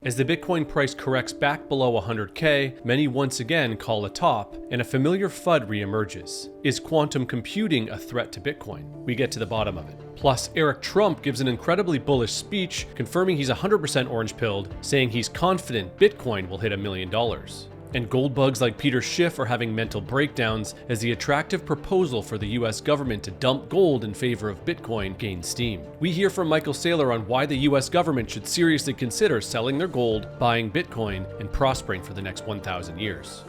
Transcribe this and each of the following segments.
As the Bitcoin price corrects back below 100K, many once again call a top, and a familiar FUD reemerges. Is quantum computing a threat to Bitcoin? We get to the bottom of it. Plus, Eric Trump gives an incredibly bullish speech confirming he's 100% orange-pilled, saying he's confident Bitcoin will hit $1 million. And gold bugs like Peter Schiff are having mental breakdowns as the attractive proposal for the US government to dump gold in favor of Bitcoin gains steam. We hear from Michael Saylor on why the US government should seriously consider selling their gold, buying Bitcoin, and prospering for the next 1,000 years.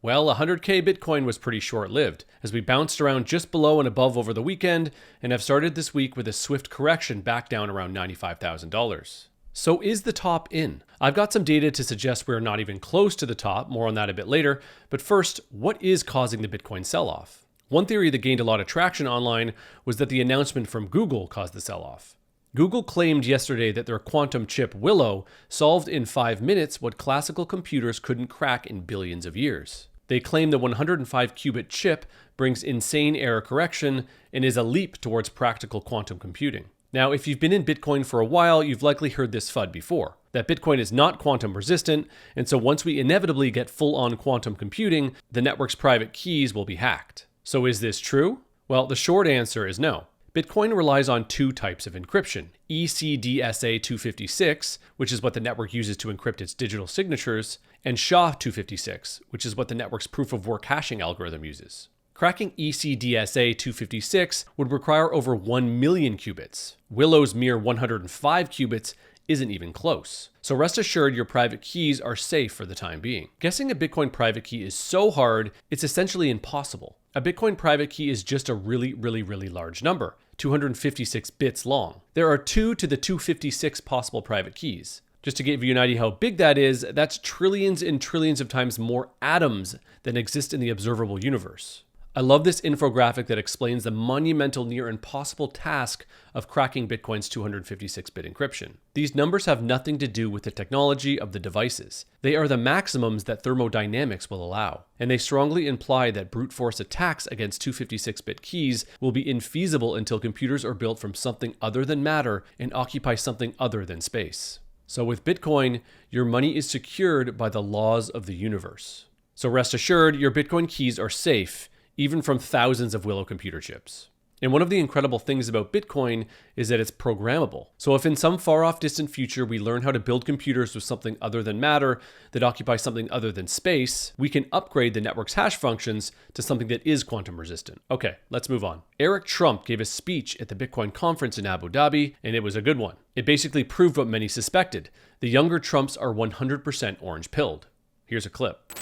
Well, 100K Bitcoin was pretty short-lived, as we bounced around just below and above over the weekend, and have started this week with a swift correction back down around $95,000. So is the top in? I've got some data to suggest we're not even close to the top, more on that a bit later, but first, what is causing the Bitcoin sell-off? One theory that gained a lot of traction online was that the announcement from Google caused the sell-off. Google claimed yesterday that their quantum chip Willow solved in 5 minutes what classical computers couldn't crack in billions of years. They claim the 105-qubit chip brings insane error correction and is a leap towards practical quantum computing. Now, if you've been in Bitcoin for a while, you've likely heard this FUD before, that Bitcoin is not quantum resistant, and so once we inevitably get full-on quantum computing, the network's private keys will be hacked. So is this true? Well, the short answer is no. Bitcoin relies on 2 types of encryption, ECDSA-256, which is what the network uses to encrypt its digital signatures, and SHA-256, which is what the network's proof-of-work hashing algorithm uses. Cracking ECDSA-256 would require over 1 million qubits. Willow's mere 105 qubits isn't even close. So rest assured your private keys are safe for the time being. Guessing a Bitcoin private key is so hard, it's essentially impossible. A Bitcoin private key is just a really large number, 256 bits long. There are 2 to the 256 possible private keys. Just to give you an idea how big that is, that's trillions and trillions of times more atoms than exist in the observable universe. I love this infographic that explains the monumental, near impossible task of cracking Bitcoin's 256-bit encryption. These numbers have nothing to do with the technology of the devices. They are the maximums that thermodynamics will allow, and they strongly imply that brute force attacks against 256-bit keys will be infeasible until computers are built from something other than matter and occupy something other than space. So with Bitcoin, your money is secured by the laws of the universe. So rest assured, your Bitcoin keys are safe, even from thousands of Willow computer chips. And one of the incredible things about Bitcoin is that it's programmable. So if in some far off distant future we learn how to build computers with something other than matter that occupy something other than space, we can upgrade the network's hash functions to something that is quantum resistant. Okay, let's move on. Eric Trump gave a speech at the Bitcoin conference in Abu Dhabi, and it was a good one. It basically proved what many suspected. The younger Trumps are 100% orange-pilled. Here's a clip.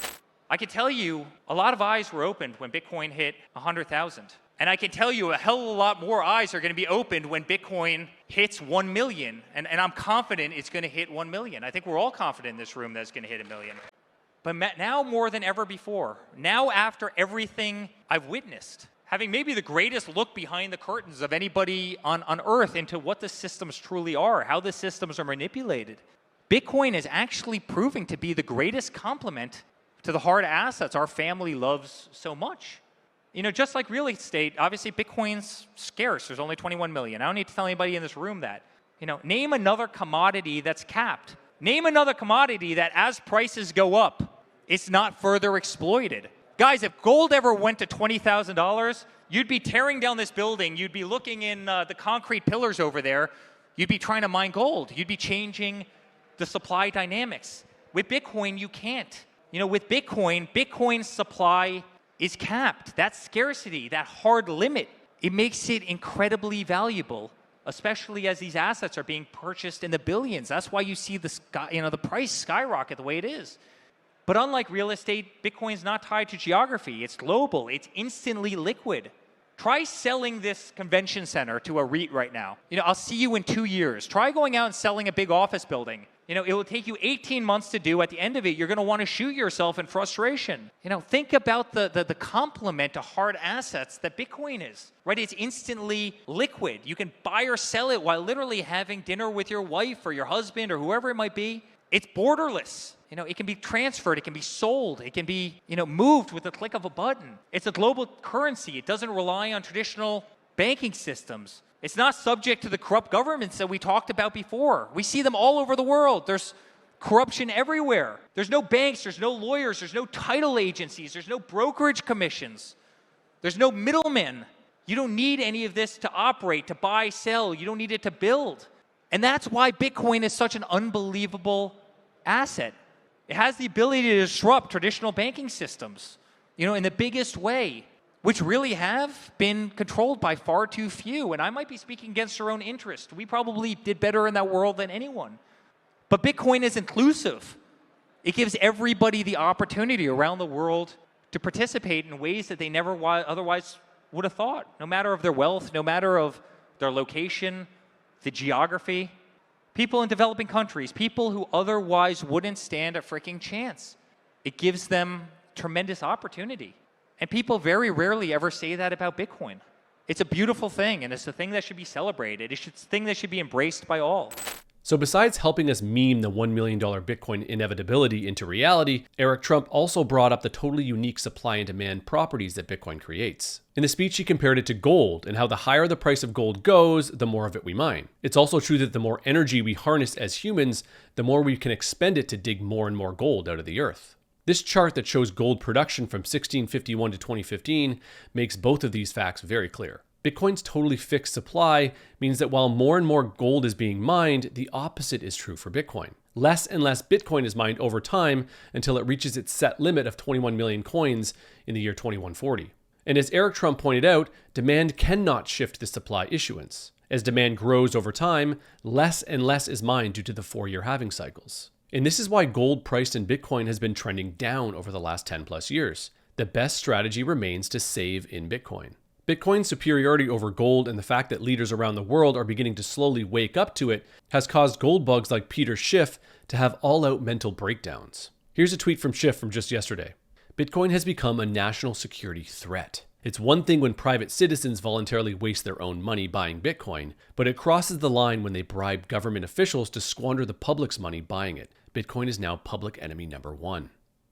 I can tell you a lot of eyes were opened when Bitcoin hit 100,000. And I can tell you a hell of a lot more eyes are going to be opened when Bitcoin hits 1 million. And I'm confident it's going to hit 1 million. I think we're all confident in this room that it's going to hit 1 million. But now more than ever before, now after everything I've witnessed, having maybe the greatest look behind the curtains of anybody on Earth into what the systems truly are, how the systems are manipulated, Bitcoin is actually proving to be the greatest complement to the hard assets our family loves so much. You know, just like real estate, obviously Bitcoin's scarce. There's only 21 million. I don't need to tell anybody in this room that. You know, name another commodity that's capped. Name another commodity that as prices go up, it's not further exploited. Guys, if gold ever went to $20,000, you'd be tearing down this building. You'd be looking in the concrete pillars over there. You'd be trying to mine gold. You'd be changing the supply dynamics. With Bitcoin, you can't. You know, with Bitcoin, Bitcoin's supply is capped. That scarcity, that hard limit, it makes it incredibly valuable, especially as these assets are being purchased in the billions. That's why you see the price skyrocket the way it is. But unlike real estate, Bitcoin's not tied to geography. It's global. It's instantly liquid. Try selling this convention center to a REIT right now. You know, I'll see you in 2 years. Try going out and selling a big office building. You know, it will take you 18 months to do. At the end of it, you're going to want to shoot yourself in frustration. You know, think about the complement to hard assets that Bitcoin is, right? It's instantly liquid. You can buy or sell it while literally having dinner with your wife or your husband or whoever it might be. It's borderless. You know, it can be transferred, it can be sold, it can be, you know, moved with the click of a button. It's a global currency. It doesn't rely on traditional banking systems. It's not subject to the corrupt governments that we talked about before. We see them all over the world. There's corruption everywhere. There's no banks, there's no lawyers, there's no title agencies, there's no brokerage commissions, there's no middlemen. You don't need any of this to operate, to buy, sell. You don't need it to build. And that's why Bitcoin is such an unbelievable asset. It has the ability to disrupt traditional banking systems, in the biggest way, which really have been controlled by far too few. And I might be speaking against our own interest. We probably did better in that world than anyone. But Bitcoin is inclusive. It gives everybody the opportunity around the world to participate in ways that they never otherwise would have thought, no matter of their wealth, no matter of their location, the geography. People in developing countries, people who otherwise wouldn't stand a freaking chance. It gives them tremendous opportunity. And people very rarely ever say that about Bitcoin. It's a beautiful thing, and it's a thing that should be celebrated. It's a thing that should be embraced by all. So besides helping us meme the $1 million Bitcoin inevitability into reality, Eric Trump also brought up the totally unique supply and demand properties that Bitcoin creates. In the speech, he compared it to gold and how the higher the price of gold goes, the more of it we mine. It's also true that the more energy we harness as humans, the more we can expend it to dig more and more gold out of the earth. This chart that shows gold production from 1651 to 2015 makes both of these facts very clear. Bitcoin's totally fixed supply means that while more and more gold is being mined, the opposite is true for Bitcoin. Less and less Bitcoin is mined over time until it reaches its set limit of 21 million coins in the year 2140. And as Eric Trump pointed out, demand cannot shift the supply issuance. As demand grows over time, less and less is mined due to the 4-year halving cycles. And this is why gold priced in Bitcoin has been trending down over the last 10 plus years. The best strategy remains to save in Bitcoin. Bitcoin's superiority over gold and the fact that leaders around the world are beginning to slowly wake up to it has caused gold bugs like Peter Schiff to have all-out mental breakdowns. Here's a tweet from Schiff from just yesterday. Bitcoin has become a national security threat. It's one thing when private citizens voluntarily waste their own money buying Bitcoin, but it crosses the line when they bribe government officials to squander the public's money buying it. Bitcoin is now public enemy number one.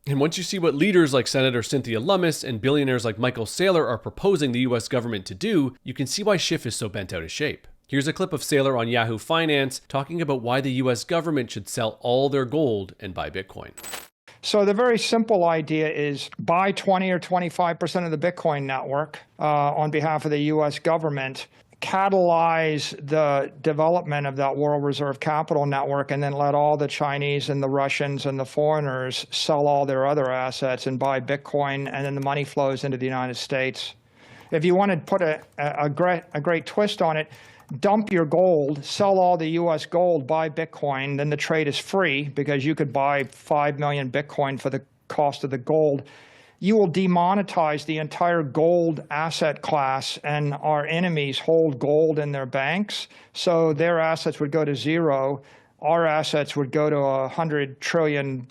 And once you see what leaders like Senator Cynthia Lummis and billionaires like Michael Saylor are proposing the US government to do, you can see why Schiff is so bent out of shape. Here's a clip of Saylor on Yahoo Finance talking about why the US government should sell all their gold and buy Bitcoin. So the very simple idea is buy 20 or 25% of the Bitcoin network on behalf of the US government, catalyze the development of that world reserve capital network, and then let all the Chinese and the Russians and the foreigners sell all their other assets and buy Bitcoin, and then the money flows into the United States. If you want to put a great twist on it, dump your gold, sell all the US gold, buy Bitcoin, then the trade is free because you could buy 5 million Bitcoin for the cost of the gold. You will demonetize the entire gold asset class, and our enemies hold gold in their banks, so their assets would go to zero. Our assets would go to $100 trillion,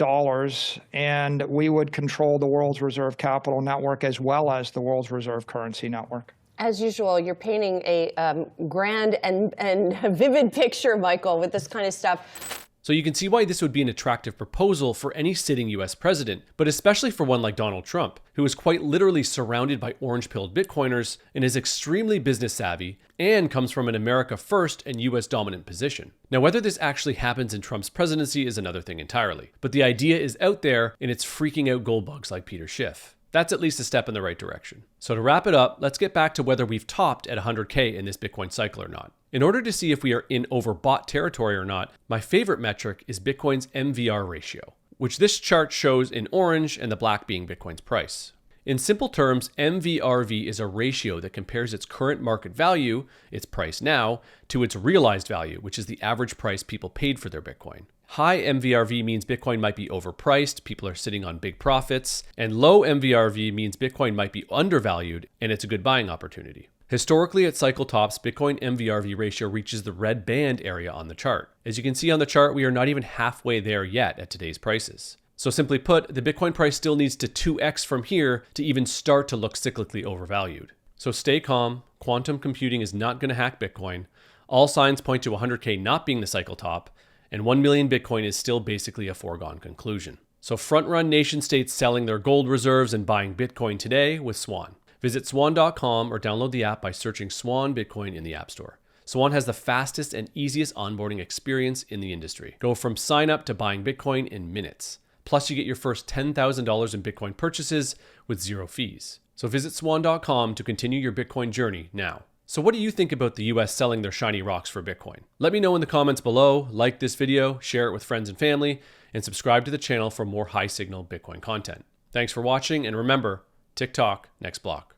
and we would control the world's reserve capital network as well as the world's reserve currency network. As usual, you're painting a grand and vivid picture, Michael, with this kind of stuff. So you can see why this would be an attractive proposal for any sitting US president, but especially for one like Donald Trump, who is quite literally surrounded by orange-pilled Bitcoiners and is extremely business savvy and comes from an America first and US dominant position. Now, whether this actually happens in Trump's presidency is another thing entirely, but the idea is out there and it's freaking out gold bugs like Peter Schiff. That's at least a step in the right direction. So to wrap it up, let's get back to whether we've topped at 100K in this Bitcoin cycle or not. In order to see if we are in overbought territory or not, my favorite metric is Bitcoin's MVR ratio, which this chart shows in orange and the black being Bitcoin's price. In simple terms, MVRV is a ratio that compares its current market value, its price now, to its realized value, which is the average price people paid for their Bitcoin. High MVRV means Bitcoin might be overpriced, people are sitting on big profits, and low MVRV means Bitcoin might be undervalued and it's a good buying opportunity. Historically, at cycle tops, Bitcoin MVRV ratio reaches the red band area on the chart. As you can see on the chart, we are not even halfway there yet at today's prices. So simply put, the Bitcoin price still needs to 2x from here to even start to look cyclically overvalued. So stay calm, quantum computing is not going to hack Bitcoin, all signs point to 100K not being the cycle top, and 1 million Bitcoin is still basically a foregone conclusion. So front-run nation states selling their gold reserves and buying Bitcoin today with Swan. Visit swan.com or download the app by searching Swan Bitcoin in the App Store. Swan has the fastest and easiest onboarding experience in the industry. Go from sign up to buying Bitcoin in minutes. Plus, you get your first $10,000 in Bitcoin purchases with zero fees. So visit swan.com to continue your Bitcoin journey now. So what do you think about the US selling their shiny rocks for Bitcoin? Let me know in the comments below, like this video, share it with friends and family, and subscribe to the channel for more high signal Bitcoin content. Thanks for watching, and remember, TikTok next block.